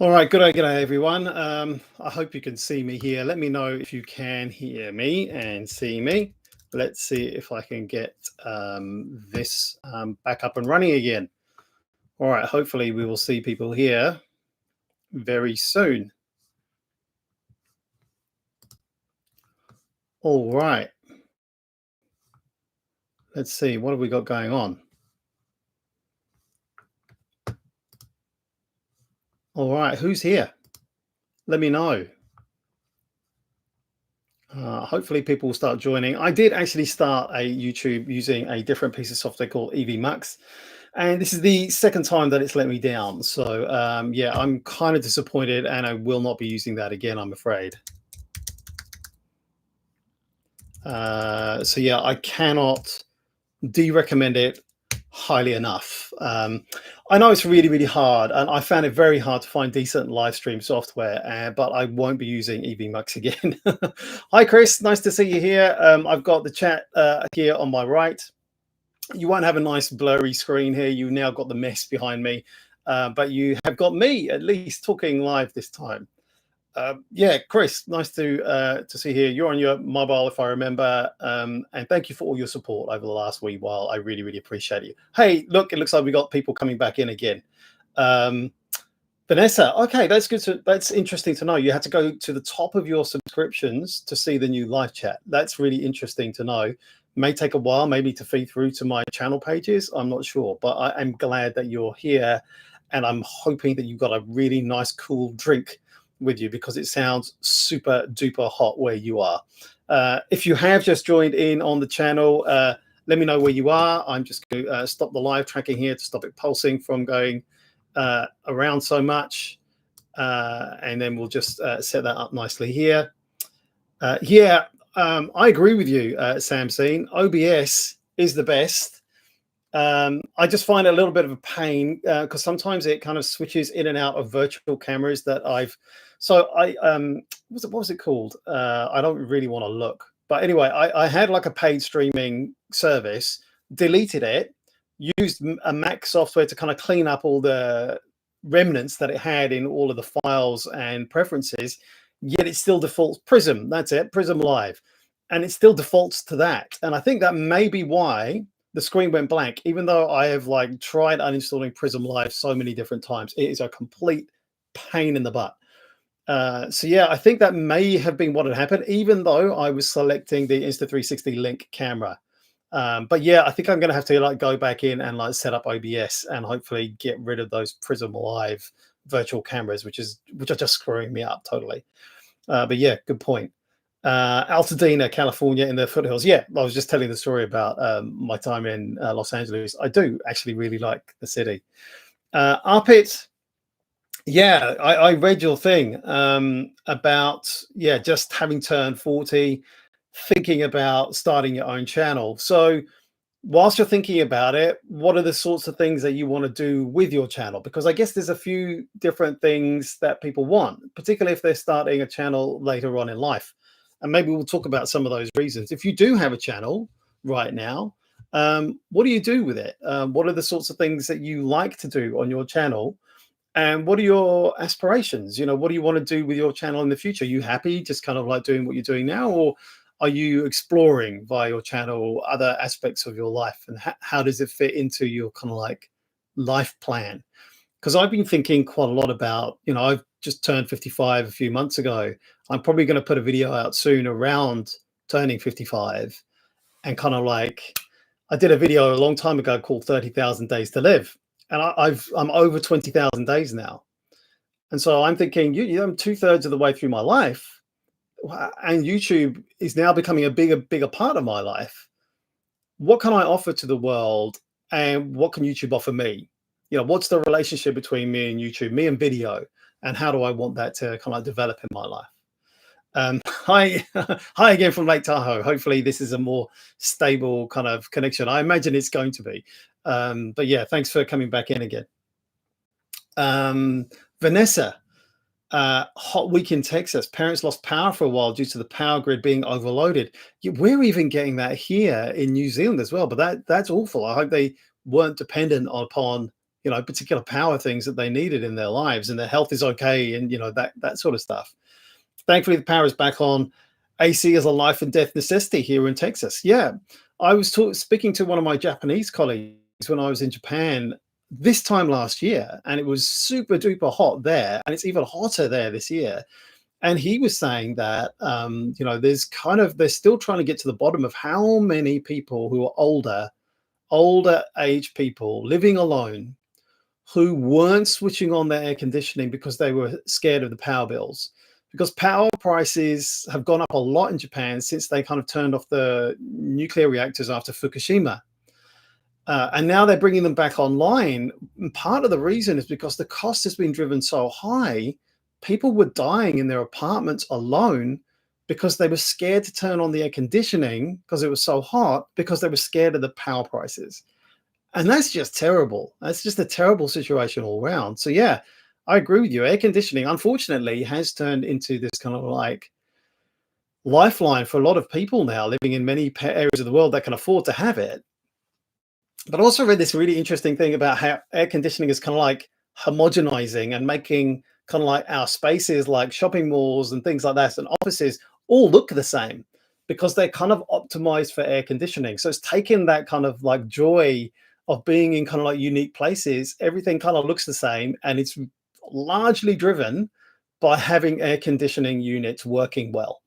All right, good day, everyone. I hope you can see me here. Let me know if you can hear me and see me. Let's see if I can get this back up and running again. All right, hopefully we will see people here very soon. All right. Let's see, what have we got going on? All right, who's here? Let me know. Hopefully people will start joining. I did actually start a YouTube using a different piece of software called EVMux, and this is the second time that it's let me down. So yeah, I'm kind of disappointed, and I will not be using that again, I'm afraid. So yeah, I cannot de-recommend it highly enough. I know it's really, really hard, and I found it very hard to find decent live stream software, but I won't be using EVMux again. Hi, Chris. Nice to see you here. I've got the chat here on my right. You won't have a nice blurry screen here. You now got the mess behind me, but you have got me at least talking live this time. Yeah, Chris, nice to see here. You're on your mobile, if I remember, and thank you for all your support over the last wee while. I really, really appreciate it. Hey, look, it looks like we got people coming back in again. Vanessa, okay, that's good. That's interesting to know. You had to go to the top of your subscriptions to see the new live chat. That's really interesting to know. May take a while, maybe to feed through to my channel pages. I'm not sure, but I'm glad that you're here, and I'm hoping that you've got a really nice, cool drink with you, because it sounds super duper hot where you are. If you have just joined in on the channel, let me know where you are. I'm just going to stop the live tracking here to stop it pulsing from going around so much, and then we'll just set that up nicely here. Yeah, I agree with you, Samseen. OBS is the best. I just find it a little bit of a pain because sometimes it kind of switches in and out of virtual cameras that what was it called? I don't really want to look, but anyway, I had like a paid streaming service, deleted it, used a Mac software to kind of clean up all the remnants that it had in all of the files and preferences, yet it still defaults Prism. That's it, Prism Live, and it still defaults to that. And I think that may be why the screen went blank, even though I have like tried uninstalling Prism Live so many different times. It is a complete pain in the butt. So yeah, I think that may have been what had happened, even though I was selecting the Insta360 Link camera. But yeah, I think I'm going to have to like go back in and like set up OBS and hopefully get rid of those Prism Live virtual cameras, which are just screwing me up totally. But yeah, good point. Altadena, California, in the foothills. Yeah, I was just telling the story about my time in Los Angeles. I do actually really like the city. Arpit, yeah, I read your thing about just having turned 40, thinking about starting your own channel. So whilst you're thinking about it, what are the sorts of things that you want to do with your channel? Because I guess there's a few different things that people want, particularly if they're starting a channel later on in life. And maybe we'll talk about some of those reasons. If you do have a channel right now, what do you do with it? What are the sorts of things that you like to do on your channel? And what are your aspirations? You know, what do you want to do with your channel in the future? Are you happy just kind of like doing what you're doing now? Or are you exploring via your channel other aspects of your life? And how does it fit into your kind of like life plan? Because I've been thinking quite a lot about, you know, I've just turned 55 a few months ago. I'm probably going to put a video out soon around turning 55. And kind of like, I did a video a long time ago called 30,000 Days to Live. And I'm over 20,000 days now. And so I'm thinking, I'm 2/3 of the way through my life. And YouTube is now becoming a bigger part of my life. What can I offer to the world? And what can YouTube offer me? You know, what's the relationship between me and YouTube, me and video? And how do I want that to kind of develop in my life? Hi again from Lake Tahoe. Hopefully this is a more stable kind of connection. I imagine it's going to be. But yeah, thanks for coming back in again. Vanessa, hot week in Texas. Parents lost power for a while due to the power grid being overloaded. We're even getting that here in New Zealand as well, but that's awful. I hope they weren't dependent upon particular power things that they needed in their lives, and their health is okay, and that sort of stuff. Thankfully, the power is back on. AC is a life and death necessity here in Texas. Yeah, I was speaking to one of my Japanese colleagues when I was in Japan this time last year, and it was super duper hot there, and it's even hotter there this year. And he was saying that they're still trying to get to the bottom of how many people who are older age people living alone who weren't switching on their air conditioning because they were scared of the power bills. Because power prices have gone up a lot in Japan since they kind of turned off the nuclear reactors after Fukushima. And now they're bringing them back online. And part of the reason is because the cost has been driven so high, people were dying in their apartments alone because they were scared to turn on the air conditioning because it was so hot, because they were scared of the power prices. And that's just terrible. That's just a terrible situation all around. So yeah, I agree with you. Air conditioning, unfortunately, has turned into this kind of like lifeline for a lot of people now living in many areas of the world that can afford to have it. But I also read this really interesting thing about how air conditioning is kind of like homogenizing and making kind of like our spaces like shopping malls and things like that and offices all look the same because they're kind of optimized for air conditioning. So it's taken that kind of like joy of being in kind of like unique places. Everything kind of looks the same, and it's largely driven by having air conditioning units working well.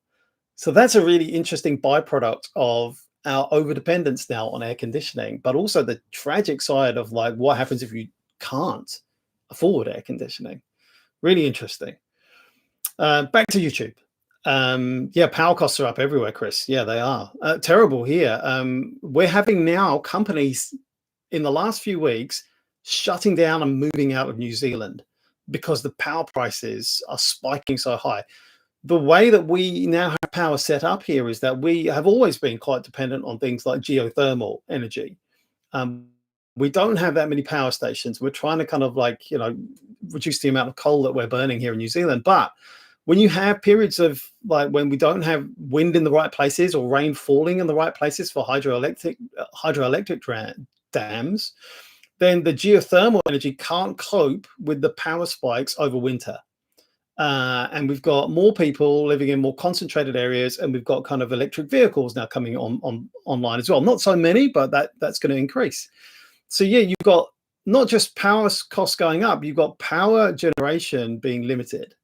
So that's a really interesting byproduct of our overdependence now on air conditioning, but also the tragic side of like what happens if you can't afford air conditioning. Really interesting. Back to YouTube. Yeah, power costs are up everywhere, Chris. Yeah, they are. Terrible here. We're having now companies in the last few weeks shutting down and moving out of New Zealand because the power prices are spiking so high. The way that we now have power set up here is that we have always been quite dependent on things like geothermal energy. We don't have that many power stations. We're trying to kind of like, reduce the amount of coal that we're burning here in New Zealand. But when you have periods of like when we don't have wind in the right places or rain falling in the right places for hydroelectric dams, then the geothermal energy can't cope with the power spikes over winter. And we've got more people living in more concentrated areas, and we've got kind of electric vehicles now coming online as well. Not so many, but that's going to increase. So yeah, you've got not just power costs going up, you've got power generation being limited.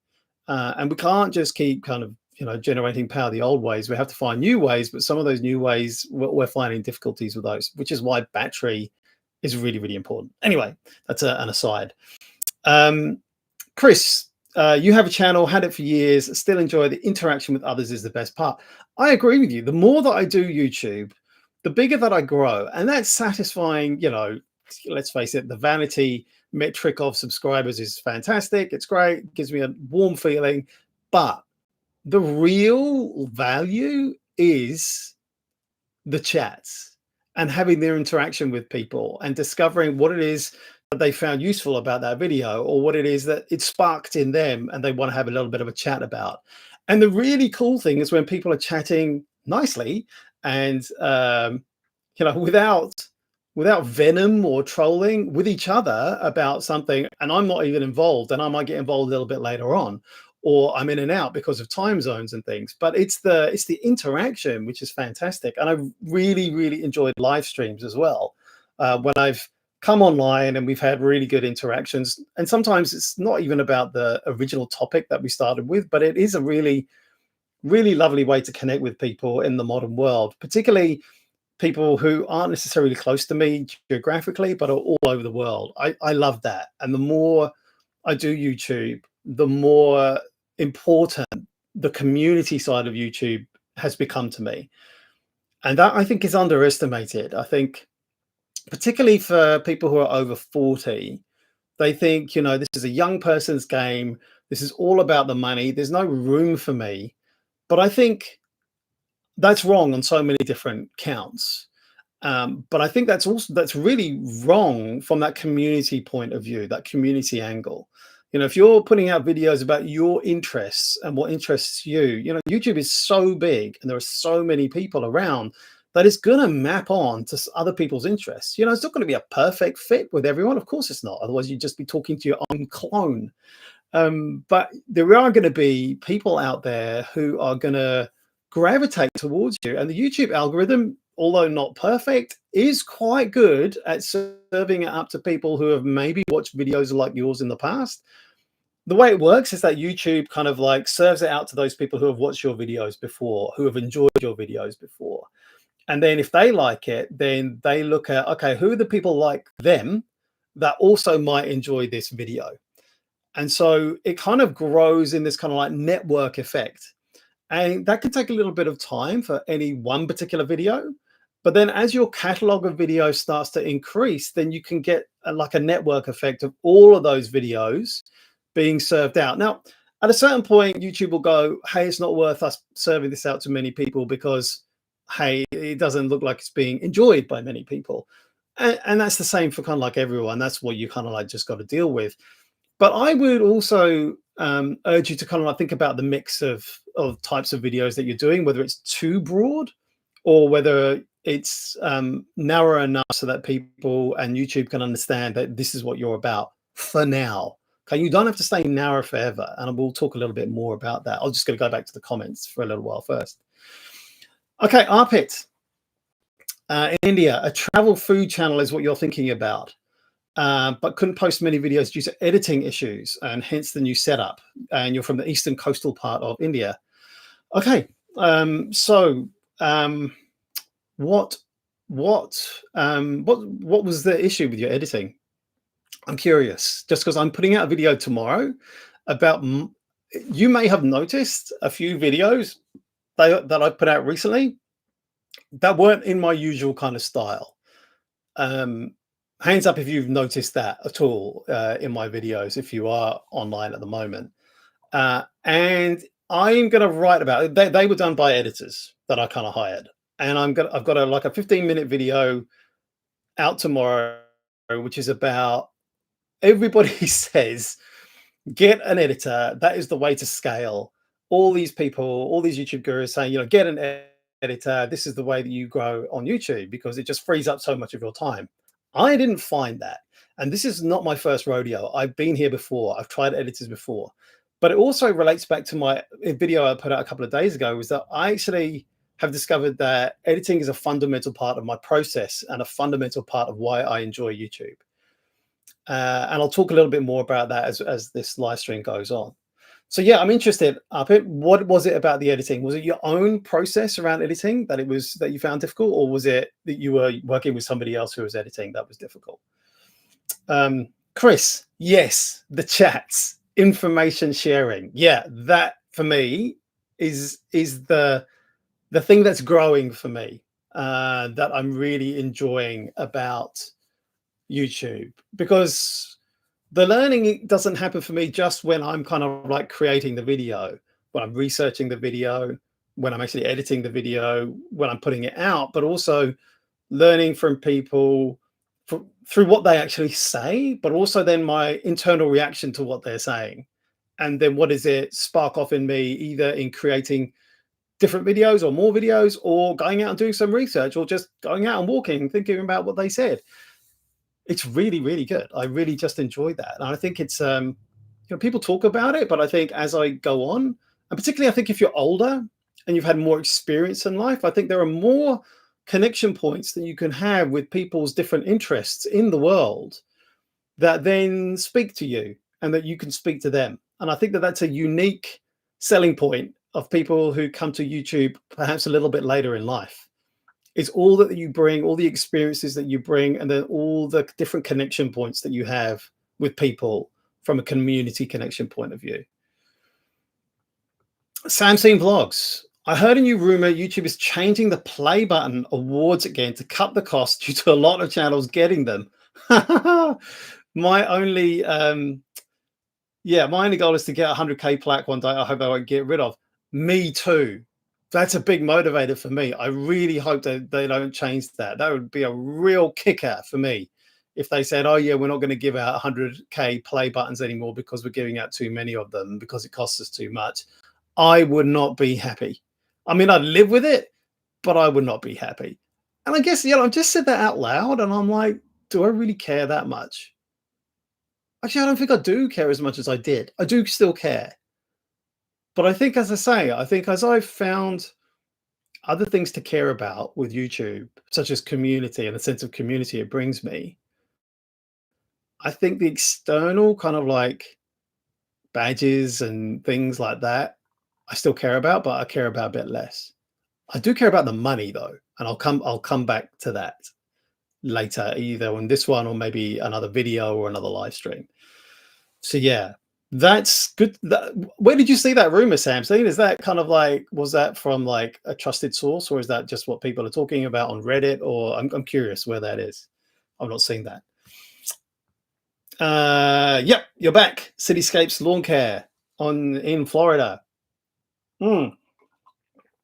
And we can't just keep kind of, generating power the old ways. We have to find new ways, but some of those new ways, we're finding difficulties with those, which is why battery is really, really important. Anyway, that's an aside. Chris, you have a channel, had it for years, still enjoy the interaction with others is the best part. I agree with you. The more that I do YouTube, the bigger that I grow. And that's satisfying, let's face it, the vanity metric of subscribers is fantastic. It's great. It gives me a warm feeling. But the real value is the chats and having their interaction with people and discovering what it is that they found useful about that video, or what it is that it sparked in them and they want to have a little bit of a chat about. And the really cool thing is when people are chatting nicely and without venom or trolling with each other about something, and I'm not even involved, and I might get involved a little bit later on, or I'm in and out because of time zones and things. But it's the interaction which is fantastic. And I really, really enjoyed live streams as well, when I've come online and we've had really good interactions. And sometimes it's not even about the original topic that we started with, but it is a really, really lovely way to connect with people in the modern world, particularly people who aren't necessarily close to me geographically, but are all over the world. I love that. And the more I do YouTube, the more important the community side of YouTube has become to me. And that, I think, is underestimated. I think particularly for people who are over 40, they think, this is a young person's game. This is all about the money. There's no room for me. But I think that's wrong on so many different counts. But I think that's really wrong from that community point of view, that community angle. If you're putting out videos about your interests and what interests you, YouTube is so big and there are so many people around that is going to map on to other people's interests. You know, it's not going to be a perfect fit with everyone. Of course it's not. Otherwise you'd just be talking to your own clone. But there are going to be people out there who are going to gravitate towards you. And the YouTube algorithm, although not perfect, is quite good at serving it up to people who have maybe watched videos like yours in the past. The way it works is that YouTube kind of like serves it out to those people who have watched your videos before, who have enjoyed your videos before. And then if they like it, then they look at, okay, who are the people like them that also might enjoy this video? And so it kind of grows in this kind of like network effect. And that can take a little bit of time for any one particular video. But then as your catalog of videos starts to increase, then you can get like a network effect of all of those videos being served out. Now, at a certain point, YouTube will go, hey, it's not worth us serving this out to many people because, hey, it doesn't look like it's being enjoyed by many people. And that's the same for kind of like everyone. That's what you kind of like just got to deal with. But I would also urge you to kind of like think about the mix of types of videos that you're doing, whether it's too broad or whether it's narrow enough so that people and YouTube can understand that this is what you're about for now. Okay, you don't have to stay narrow forever. And we'll talk a little bit more about that. I'm just going to go back to the comments for a little while first. Okay, Arpit. In India, a travel food channel is what you're thinking about. But couldn't post many videos due to editing issues and hence the new setup. And you're from the eastern coastal part of India. Okay, what was the issue with your editing? I'm curious, just because I'm putting out a video tomorrow about, you may have noticed a few videos that I put out recently that weren't in my usual kind of style. Hands up if you've noticed that at all in my videos, if you are online at the moment. And I'm going to write about it. They were done by editors that I kind of hired. And I've got like a 15-minute video out tomorrow, which is about, everybody says, get an editor. That is the way to scale. All these people, all these YouTube gurus saying, you know, get an editor. This is the way that you grow on YouTube because it just frees up so much of your time. I didn't find that. And this is not my first rodeo. I've been here before. I've tried editors before. But it also relates back to my video I put out a couple of days ago, was that I actually have discovered that editing is a fundamental part of my process and a fundamental part of why I enjoy YouTube. And I'll talk a little bit more about that as this live stream goes on. So yeah, I'm interested, Arpit. What was it about the editing? Was it your own process around editing that you found difficult, or was it that you were working with somebody else who was editing that was difficult? Chris, yes, the chats, information sharing. Yeah, that for me is the thing that's growing for me, that I'm really enjoying about YouTube, because the learning doesn't happen for me just when I'm kind of like creating the video, when I'm researching the video, when I'm actually editing the video, when I'm putting it out, but also learning from people through what they actually say, but also then my internal reaction to what they're saying. And then what does it spark off in me, either in creating different videos or more videos, or going out and doing some research, or just going out and walking, thinking about what they said. It's really, really good. I really just enjoy that. And I think it's, you know, people talk about it, but I think as I go on, and particularly I think if you're older and you've had more experience in life, I think there are more connection points that you can have with people's different interests in the world that then speak to you and that you can speak to them. And I think that that's a unique selling point of people who come to YouTube perhaps a little bit later in life. It's all that you bring, all the experiences that you bring, and then all the different connection points that you have with people from a community connection point of view. Samsung Vlogs. I heard a new rumor YouTube is changing the play button awards again to cut the cost due to a lot of channels getting them. My only goal is to get a 100K plaque one day. I hope I won't get rid of. Me too. That's a big motivator for me. I really hope that they don't change that. That would be a real kicker for me if they said, oh yeah, we're not going to give out 100K play buttons anymore because we're giving out too many of them because it costs us too much. I would not be happy. I mean, I'd live with it, but I would not be happy. And I guess, I just said that out loud, and I'm like, do I really care that much? Actually, I don't think I do care as much as I did. I do still care. But I think, as I say, I think as I've found other things to care about with YouTube, such as community and the sense of community it brings me, I think the external kind of like badges and things like that, I still care about, but I care about a bit less. I do care about the money though, and I'll come back to that later, either on this one or maybe another video or another live stream. So yeah, that's good. Where did you see that rumor, Samson? Is that kind of like, was that from like a trusted source, or is that just what people are talking about on Reddit? Or I'm curious where that is. I've not seen that. Yep, you're back. Cityscapes Lawn Care in Florida.